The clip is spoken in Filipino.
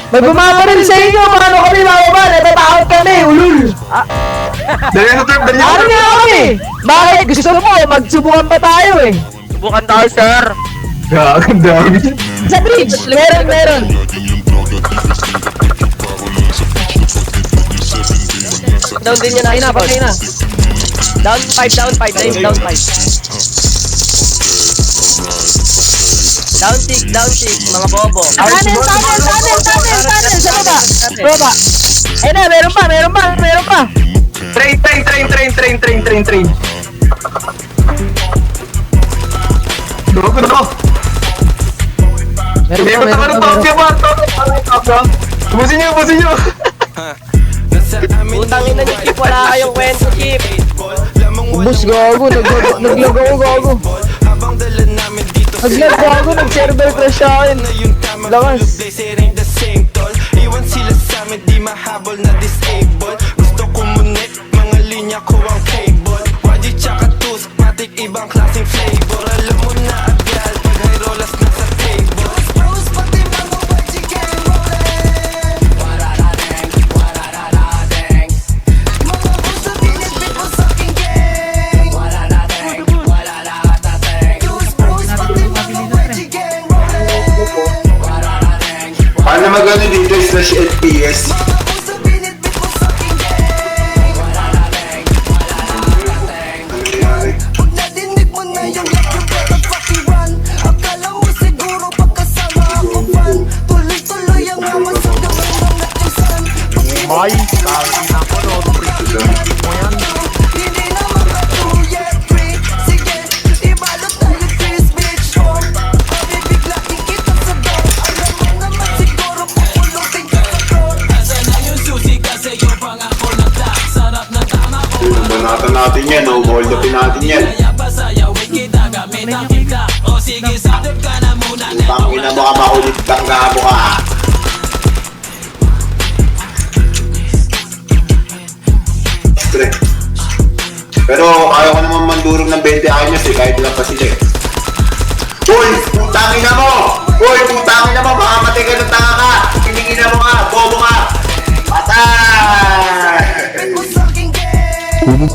May bumabaril sa inyo, paano kami mababa? Natatakot kami, ulul! Dali na trip, dali na Ano trip. nga kami? Bakit? Gusto mo, magsubukan pa tayo eh. Subukan tayo, sir. Ang dami. Sa bridge, meron. Down din yun na. Patay na. Down 5, down 5, James, down 5. Down 6, mga bobo. Tunnel, sa baba. Baba. Ayun na, meron pa. Train. Dogo. Meron pa. Ubusin niyo. Utang ina niyo, Chip. Wala kayong kwento, Chip. Ubus, gago. Naglag ako, gago. Nag-server crash sa akin. Lakas. Iwan sila sa amin, di mahabol na disable. Gusto kumunit, mga linya ko ang cable. YG tsaka Tusk, matik ibang klaseng flavor. Alam mo na agad, pag may rolas na sa table. Bros, pati mga YG gang rolling. Wala-da-deng. Mga puso binitbit mo sa aking gang. Wala-da-deng. Bros, pati mga YG gang rolling. Wala-da-deng. Paano mag-ano dito slash FPS? Pag nadinig mo na yung love, you better fucking run. Akala mo siguro pagkasama ako fan. Tuloy-tuloy ang aman sa gawin ng netizen. Ay, kakita ko no, hindi mo yan. Hindi na makatuyet, free. Sige, ibalot tayo, Chris Bitch Short. Pabibiglain kita sa door. Alam mo naman siguro pupulutin ka sa floor. Banatan natin yan, hold upin natin yan. Utang ina mo ka, makulit kang gabo ka. Pre. Pero ayaw ko naman mandurog ng 20 anyos eh, kahit ilang pa sila eh. Uy! Putangin na mo! Uy! Putangin na mo! Makamatay ka ng tanga ka! Kinigin na mo ka! Bobo ka! Patay! Mo sa aking gang.